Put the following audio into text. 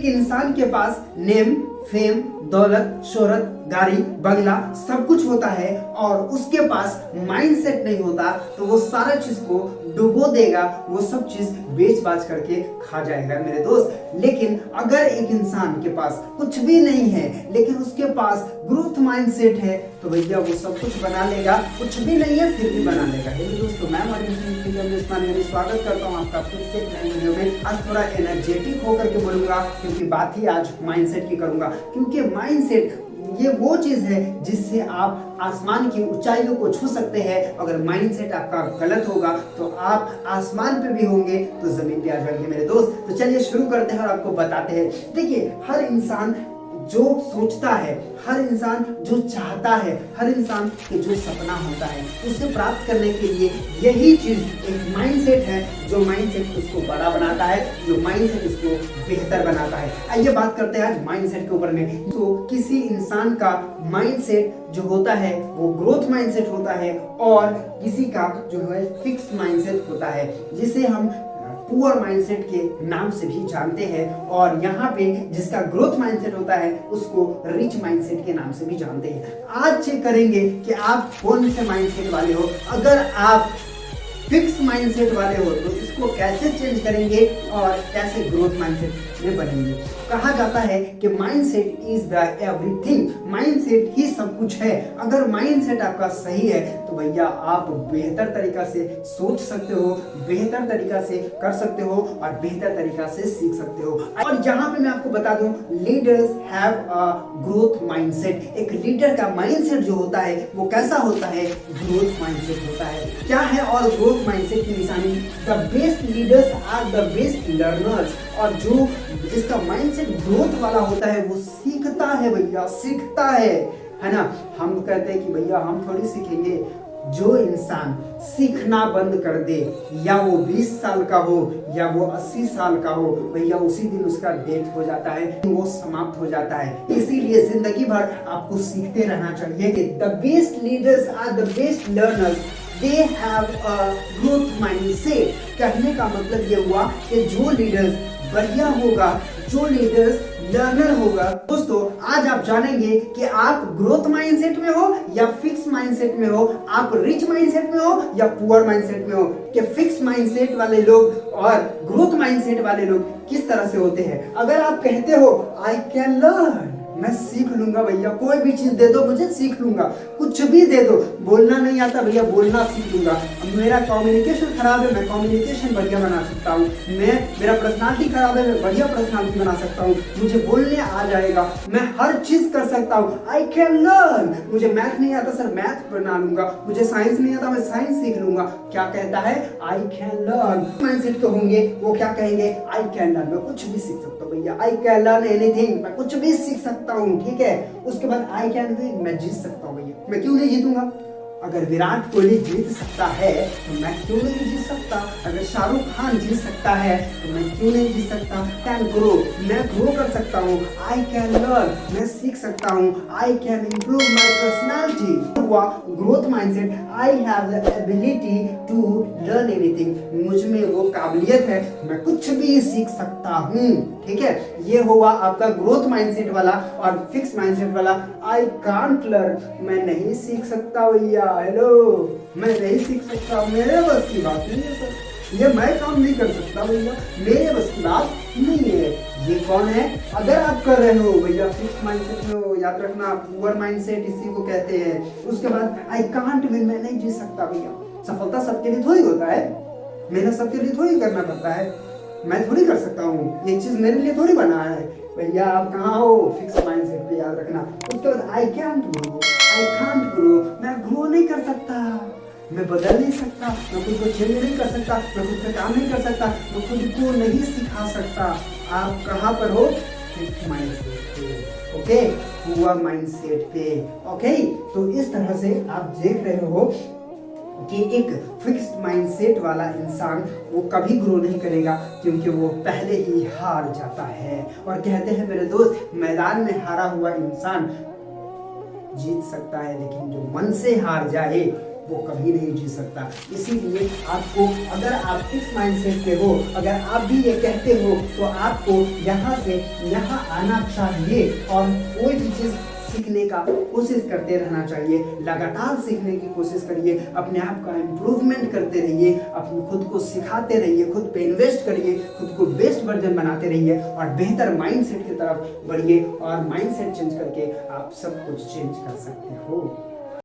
एक इंसान के पास नेम, फेम, दौलत, शोहरत, गाड़ी, बंगला सब कुछ होता है और उसके पास माइंडसेट नहीं होता तो वो सारा चीज को डुबो देगा, वो सब चीज बेच बाच करके खा जाएगा मेरे दोस्त। लेकिन अगर एक इंसान के पास कुछ भी नहीं है लेकिन उसके पास ग्रोथ माइंडसेट है तो भैया वो सब कुछ बना लेगा, कुछ भी नहीं है फिर भी बना लेगा। मेरे दोस्तों मैं स्वागत करता हूँ आपका फिर से एक नए वीडियो में। आज थोड़ा एनर्जेटिक होकर के बोलूंगा क्योंकि बात ही आज माइंडसेट की करूंगा, क्योंकि माइंडसेट ये वो चीज है जिससे आप आसमान की ऊंचाइयों को छू सकते हैं। अगर माइंडसेट आपका गलत होगा तो आप आसमान पे भी होंगे तो जमीन पे आ जाएंगे मेरे दोस्त। तो चलिए शुरू करते हैं और आपको बताते हैं। देखिए, हर इंसान जो सोचता है, हर इंसान जो चाहता है, हर इंसान के जो सपना होता है उसे प्राप्त करने के लिए यही चीज एक माइंडसेट है, जो माइंडसेट उसको बड़ा बनाता है, जो माइंडसेट उसको बेहतर बनाता है। आइए बात करते हैं आज माइंडसेट के ऊपर में। तो किसी इंसान का माइंडसेट जो होता है वो ग्रोथ माइंडसेट होता है और किसी का जो है फिक्स्ड माइंडसेट होता है, जिसे हम पुअर माइंडसेट के नाम से भी जानते हैं। और यहाँ पे जिसका ग्रोथ माइंडसेट होता है उसको रिच माइंडसेट के नाम से भी जानते हैं। आज चेक करेंगे कि आप कौन से माइंडसेट वाले हो। अगर आप फिक्स माइंडसेट वाले हो तो इसको कैसे चेंज करेंगे और कैसे ग्रोथ माइंडसेट में बनेंगे। कहा जाता है कि mindset is the everything, mindset ही सब कुछ है। अगर माइंडसेट आपका सही है तो भैया आप बेहतर तरीका से सोच सकते हो, बेहतर तरीका से कर सकते हो और बेहतर तरीका से सीख सकते हो। और यहाँ पे मैं आपको बता दूं, leaders have a growth mindset. एक लीडर का माइंडसेट जो होता है वो कैसा होता है? ग्रोथ माइंडसेट होता है। क्या है और ग्रोथ माइंडसेट की निशानी? The best leaders are the best learners. और जो जिसका माइंडसेट ग्रोथ वाला होता है वो सीखता है भैया, सीखता है ना। हम कहते हैं कि भैया हम थोड़ी सीखेंगे। जो इंसान सीखना बंद कर दे, या वो 20 साल का हो या वो 80 साल का हो, भैया उसी दिन उसका डेथ हो जाता है, वो समाप्त हो जाता है। इसीलिए जिंदगी भर आपको सीखते रहना चाहिए। The best leaders are the best learners, they have a growth mindset. कहने का मतलब ये हुआ कि जो लीडर्स बढ़िया होगा, जो लीडर्स लर्नर होगा। दोस्तों आज आप जानेंगे कि आप ग्रोथ माइंडसेट में हो या फिक्स माइंडसेट में हो, आप रिच माइंडसेट में हो या पुअर माइंडसेट में हो। कि फिक्स माइंडसेट वाले लोग और ग्रोथ माइंडसेट वाले लोग किस तरह से होते हैं। अगर आप कहते हो आई कैन लर्न, मैं सीख लूंगा भैया, कोई भी चीज दे दो मुझे सीख लूंगा, कुछ भी दे दो, बोलना नहीं आता भैया बोलना सीख लूंगा, मेरा कम्युनिकेशन खराब है मैं कम्युनिकेशन बढ़िया बना सकता हूँ, मेरा पर्सनालिटी खराब है मैं बढ़िया पर्सनालिटी बना सकता हूँ, मुझे बोलने आ जाएगा, मैं हर चीज कर सकता हूँ, आई कैन लर्न। मुझे मैथ नहीं आता सर मैथ बना लूंगा, मुझे साइंस नहीं आता मैं साइंस सीख लूंगा। क्या कहता है? I can learn. माइंडसेट के होंगे वो क्या कहेंगे? आई कैन लर्न, मैं कुछ भी सीख सकता हूँ भैया, आई कैन लर्न एनीथिंग, मैं कुछ भी सीख सकता हूँ। ठीक है, उसके बाद आई कैन विन, मैं जीत सकता हूँ भैया, मैं क्यों नहीं जीतूंगा? अगर विराट कोहली जीत सकता है तो मैं क्यों नहीं जीत सकता? अगर शाहरुख खान जीत सकता है तो मैं क्यों नहीं जीत सकता? कैन ग्रो, मैं ग्रो कर सकता हूँ। आई कैन लर्न, मैं सीख सकता हूँ। I can improve my personality. हुआ growth mindset, I have the ability to learn anything, मुझ में वो काबिलियत है, मैं कुछ भी सीख सकता हूँ। ठीक है, ये हुआ आपका ग्रोथ माइंडसेट वाला। और फिक्स माइंडसेट वाला, आई कांट लर्न, मैं नहीं सीख सकता भैया, हेलो मैं नहीं सीख सकता, मेरे बस की बात नहीं है सर, ये मैं काम नहीं कर सकता भैया, मेरे बस की बात नहीं है। ये कौन है? अगर आप कर रहे हो भैया फिक्स माइंडसेट में हो, याद रखना पुअर माइंडसेट इसी को कहते हैं। उसके बाद आई कांट विन, मैं नहीं जीत सकता भैया। सफलता सबके लिए थोड़ी होता है, मेहनत सबके लिए थोड़ी करना पड़ता है, मैं थोड़ी कर सकता हूँ, ये चीज मेरे लिए थोड़ी बना है भैया। आप कहाँ हो? फिक्स माइंडसेट पे, याद रखना। उसके बाद I can't grow, I can't grow, मैं ग्रो नहीं कर सकता, मैं बदल नहीं सकता, मैं खुद को चेंज नहीं कर सकता, मैं खुद का काम नहीं कर सकता, मैं खुद को नहीं सिखा सकता। आप कहाँ पर हो? फिक्स माइंडसेट पे, ओके, पुअर माइंडसेट पे। ओके, तो इस तरह से आप देख रहे हो कि एक फिक्स्ड माइंडसेट वाला इंसान वो कभी ग्रो नहीं करेगा क्योंकि वो पहले ही हार जाता है। और कहते हैं मेरे दोस्त, मैदान में हारा हुआ इंसान जीत सकता है लेकिन जो मन से हार जाए वो कभी नहीं जी सकता। इसीलिए आपको, अगर आप फिक्स माइंडसेट के हो, अगर आप भी ये कहते हो, तो आपको यहाँ से यहाँ आना चाहिए और कोई भी चीज़ सीखने का कोशिश करते रहना चाहिए। लगातार सीखने की कोशिश करिए, अपने आप का इम्प्रूवमेंट करते रहिए, अपने खुद को सिखाते रहिए, खुद पे इन्वेस्ट करिए, खुद को बेस्ट वर्जन बनाते रहिए और बेहतर माइंडसेट की तरफ बढ़िए और माइंडसेट चेंज करके आप सब कुछ चेंज कर सकते हो।